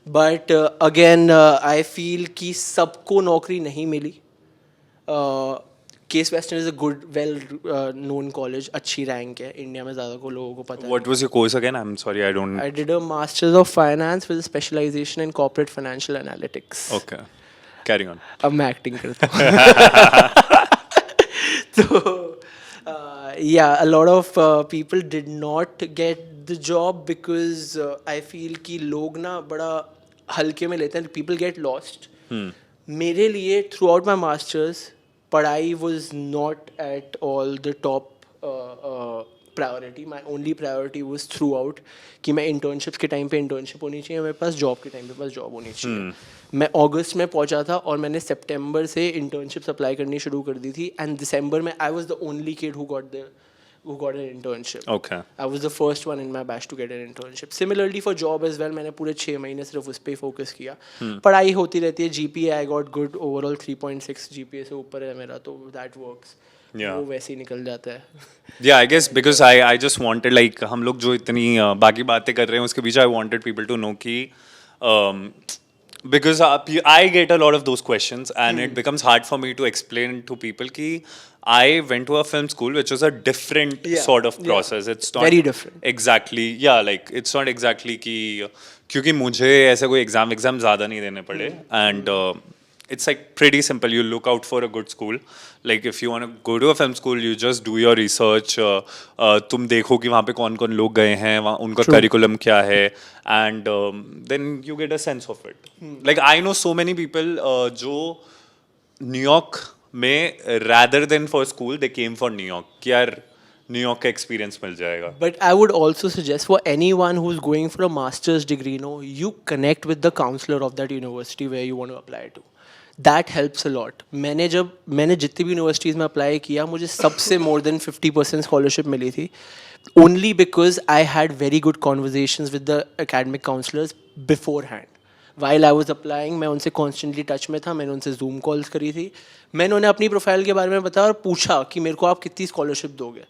बट अगेन आई फील कि सबको नौकरी नहीं मिली. Case Western is a good well known college. अच्छी रैंक है इंडिया में, ज़्यादा को लोगों को पता what was your course again? I'm sorry, I don't. I did a Masters of Finance with a specialization in corporate financial analytics. Okay, carrying on. अब मैं एक्टिंग करता हूँ. So, yeah, a lot of people did not get the job because I feel कि लोग ना बड़ा हल्के में लेते हैं. People get lost. मेरे लिए थ्रू आउट माई मास्टर्स पढ़ाई was not at all the top priority. My only priority was through out कि मैं इंटर्नशिप्स के टाइम पे इंटर्नशिप होनी चाहिए, मेरे पास जॉब के टाइम पे पास जॉब होनी चाहिए. मैं अगस्त में पहुंचा था और मैंने सितंबर से इंटर्नशिप्स अप्लाई करनी शुरू कर दी थी. एंड दिसंबर में I was the only kid who got an internship. Okay. I was the first one in my batch to get an internship. Similarly for job as well, मैंने पूरे 6 महीने सिर्फ उस पर फोकस किया. पढ़ाई होती रहती है. GPA I got good overall 3.6 GPA से ऊपर है मेरा, तो that works. Yeah. वो वैसे ही निकल जाता है. Yeah, I guess because I just wanted like हम लोग जो इतनी बाकी बातें कर रहे हैं उसके बीच I wanted people to know कि because I get a lot of those questions and it becomes hard for me to explain to people कि I went to a film school which was a different Yeah, sort of yeah. process. It's not Very different. Exactly, yeah, like it's not exactly कि क्योंकि मुझे ऐसे कोई exam ज़्यादा नहीं देने पड़े and it's like pretty simple. You look out for a good school. Like if you want to go to a film school, you just do your research. तुम देखो कि वहाँ पे कौन कौन लोग गए हैं, वहाँ उनका curriculum क्या है, and then you get a sense of it. Like I know so many people जो न्यूयॉर्क में rather than for school they came for New York कि यार न्यूयॉर्क का एक्सपीरियंस मिल जाएगा. But I would also suggest for anyone who's going for a master's degree, no, you connect with the counselor of that university where you want to apply to. That helps a lot. मैंने जितनी भी universities में apply किया मुझे सबसे more than 50% scholarship मिली थी. Only because I had very good conversations with the academic counselors beforehand. While I was applying मैं उनसे constantly touch में था. मैंने उनसे Zoom calls करी थी. मैंने उन्हें अपनी प्रोफाइल के बारे में बताया और पूछा कि मेरे को आप कितनी स्कॉलरशिप दोगे.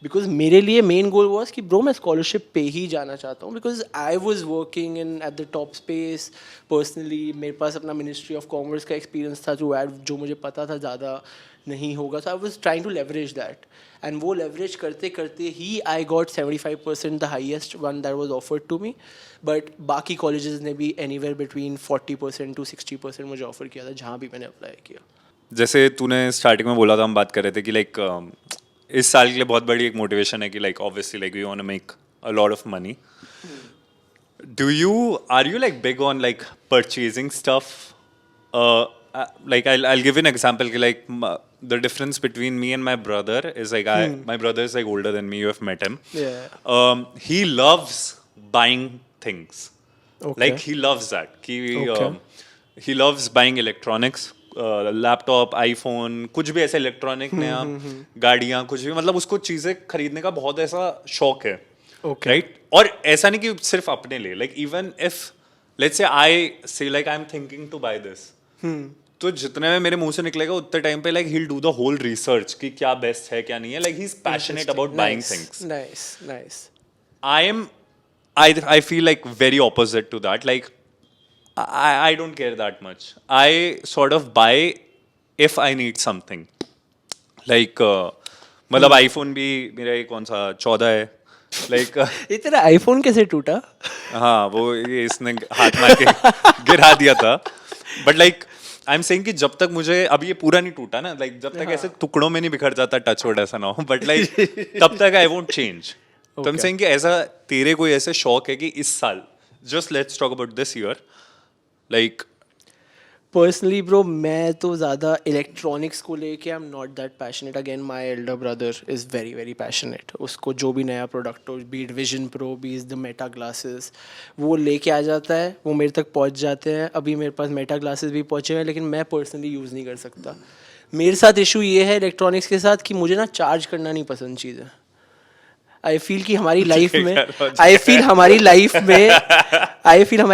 बिकॉज मेरे लिए मेन गोल वॉज कि ब्रो मैं स्कॉलरशिप पे ही जाना चाहता हूँ. Because I was working in at the top space personally. मेरे पास अपना मिनिस्ट्री ऑफ कॉमर्स का एक्सपीरियंस था जो जो मुझे पता था ज़्यादा नहीं होगा. So I was trying to leverage that and वो लेवरेज करते करते ही I got 75% the highest one that was offered to me. But बाकी कॉलेजेस ने भी एनीवेयर बिटवीन 40% to 60% मुझे ऑफर किया था जहाँ भी मैंने अप्लाई किया. जैसे तूने स्टार्टिंग में बोला था, हम बात कर रहे थे कि लाइक इस साल के लिए बहुत बड़ी एक मोटिवेशन है कि like obviously like we want to make a lot of money. Are you like big on like purchasing stuff? Like I'll give you an example कि like the difference between me and my brother is like my brother is like older than me. You have met him. Yeah. He loves buying things. Okay. Like he loves that. Okay. He loves buying electronics. Laptop, iPhone, कुछ भी ऐसे electronic नया, गाड़ियाँ, कुछ भी, मतलब उसको चीज़ें खरीदने का बहुत ऐसा शौक है. Okay. राइट? और ऐसा नहीं कि सिर्फ अपने लिए. Like even if let's say I say like I am thinking to buy this, तो जितने में मेरे मुंह से निकलेगा उतने टाइम पे like he will do the whole research कि क्या बेस्ट है क्या नहीं है. Like he is passionate about buying things. Nice. I feel like very opposite to that. Like I don't care that much. I sort of buy if I need something. Like मतलब iPhone भी मेरा ये कौन सा 14 है. Like ये तेरा iPhone कैसे टूटा? हाँ वो ये इसने हाथ मार के गिरा दिया था. But like I'm saying कि जब तक मुझे, अभी ये पूरा नहीं टूटा ना, like जब तक ऐसे टुकड़ों में नहीं बिखर जाता, टच वुड ऐसा ना हो, but like तब तक I won't change. तो I'm saying कि ऐसा तेरे कोई ऐसे शौक है कि इस साल, just let's talk about this year, like personally bro मैं तो ज़्यादा इलेक्ट्रॉनिक्स को लेके I am not that passionate. Again my elder brother is very very passionate. उसको जो भी नया प्रोडक्ट हो, बीट विजन प्रो, बीज द मेटा ग्लासेस, वो लेके आ जाता है, वो मेरे तक पहुंच जाते हैं. अभी मेरे पास मेटा ग्लासेस भी पहुंचे हुए हैं, लेकिन मैं पर्सनली यूज़ नहीं कर सकता. मेरे साथ इशू ये है इलेक्ट्रॉनिक्स के साथ कि मुझे ना चार्ज करना नहीं पसंद चीज़ है. आई फील कि हमारी लाइफ में आई फील हमारी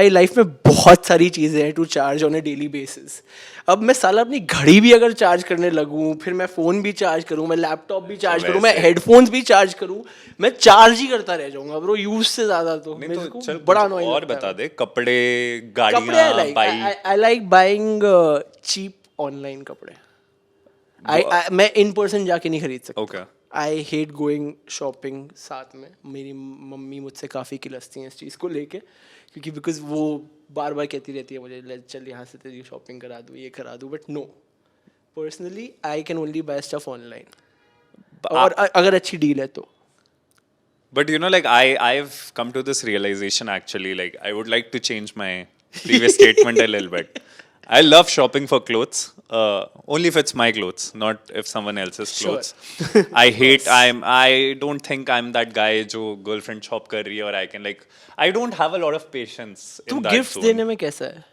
लाइफ में बहुत सारी चीज़ें हैं to charge on a daily basis. अब मैं साला अपनी घड़ी भी अगर चार्ज करने लगूँ, फिर मैं फ़ोन भी चार्ज करूँ, मैं लैपटॉप भी चार्ज करूँ, मैं हेडफोन्स भी चार्ज करूँ, मैं चार्ज ही करता रह जाऊँगा ब्रो यूज से ज़्यादा. तो नहीं मेरे तो को चल बड़ा कुछ अनोइंग और लगता बता है. दे. कपड़े, कपड़े गाड़ियाँ, bike. I like buying cheap online कपड़े. मैं इन पर्सन जाके नहीं खरीद सकता. Okay. I hate going shopping साथ में. मेरी मम्मी मुझसे काफ़ी किलसती हैं इस चीज़ को लेके, क्योंकि बिकॉज वो बार बार कहती रहती है मुझे, ले चल यहाँ से तेरी शॉपिंग करा दूँ, ये करा दूँ. But no, personally I can only buy stuff online, और अगर अच्छी डील है तो. But you know, like I've come to this realization actually. Like I would like to change my previous statement a little bit. I love shopping for clothes, only if it's my clothes, not if someone else's Sure. clothes. I don't think I'm that guy जो girlfriend shop कर रही है, और I can like, I don't have a lot of patience तू in that gift zone. देने में कैसा है?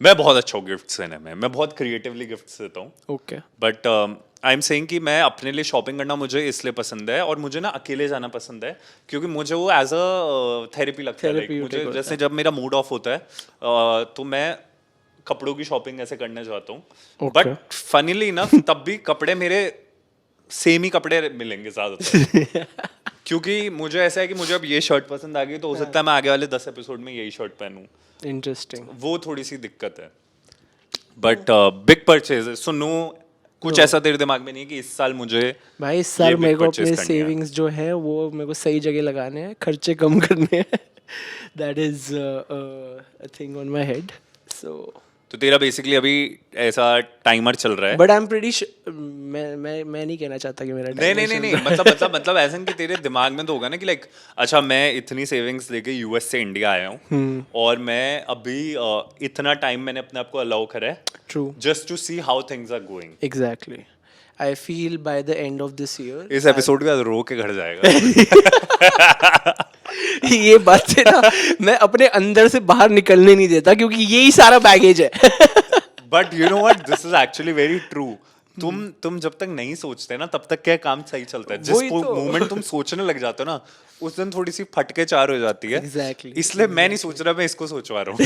मैं बहुत अच्छा हूँ गिफ्ट्स देने में. मैं बहुत creatively गिफ्ट्स देता हूँ. Okay. But I am saying कि मैं अपने लिए शॉपिंग करना मुझे इसलिए पसंद है, और मुझे ना अकेले जाना पसंद है, क्योंकि मुझे वो एज अ थेरेपी लगता है. Therapy Like, you मुझे take होता जैसे जब मेरा मूड ऑफ होता है तो मैं कपड़ों की शॉपिंग ऐसे करने जाता हूँ. Okay. बट फनीली इनफ तब भी कपड़े मेरे सेम ही कपड़े मिलेंगे ज्यादातर. क्योंकि मुझे ऐसा है कि मुझे अब ये शर्ट पसंद आ गई, तो हो सकता है मैं आगे वाले 10 एपिसोड में यही शर्ट पहनूं. इंटरेस्टिंग. वो थोड़ी सी दिक्कत है. But big purchase, so no, कुछ ऐसा तेरे दिमाग में नहीं है कि इस साल मुझे भाई इस साल big मेरे को purchase अपने करनी है? सेविंग्स जो है वो मेरे को सही जगह लगाने हैं, खर्चे कम करने हैं. That is a thing on my head. So तो तेरा बेसिकली अभी ऐसा टाइमर चल रहा है. बट आई एम प्रीटी मैं नहीं कहना चाहता कि मेरा नहीं मतलब ऐसा नहीं कि तेरे दिमाग में तो होगा ना कि लाइक, अच्छा मैं इतनी सेविंग्स लेके यूएस से इंडिया आया हूँ, और मैं अभी इतना टाइम मैंने अपने आप को अलाउ करा है true. Just to see how things are going. Exactly. I feel by the end of this year इस एपिसोड के बाद रो के घर जाएगा. ये बात है ना, मैं अपने अंदर से बाहर निकलने नहीं देता, क्योंकि यही सारा बैगेज है. But you know what, this is actually very true. तुम जब तक नहीं सोचते ना, तब तक क्या काम सही चलता है. जिस वही तो. मोमेंट तुम सोचने लग जाते हो ना, उस दिन थोड़ी सी फटके चार हो जाती है. Exactly. इसलिए मैं नहीं सोच रहा, मैं इसको सोचवा रहा हूँ.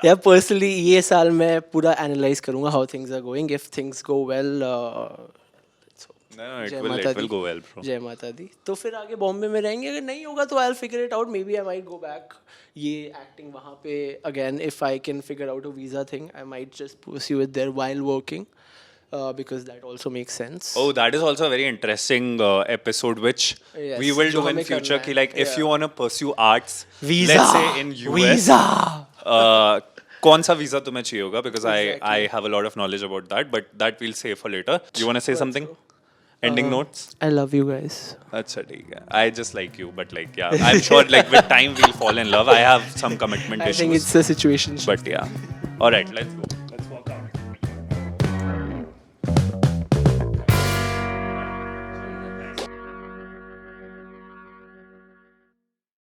या पर्सनली ये साल मैं पूरा एनालाइज करूंगा how things are going. If things go well, No, it जय will माता go दी. well, bro. जय माता दी. तो फिर आगे बॉम्बे में रहेंगे. अगर नहीं होगा तो I will figure it out. Maybe I might go back. ये एक्टिंग वहाँ पे again, if I can figure out a visa thing, I might just pursue it there while working, because that also makes sense. Oh, that is also a very interesting episode which Yes, we will जो do in हमें future. करना कि है. like if Yeah. you want to pursue arts, Visa. let's say in US, Visa. कौन सा visa तुम्हें चाहिए होगा? Because Exactly. I have a lot of knowledge about that, but that we'll save for later. You want to say something? Ending notes? I love you guys. अच्छा ठीक है. I just like you, but like yeah, I'm sure like with time we'll fall in love. I have some commitment I think issues, it's a situation. but yeah. All right, let's go.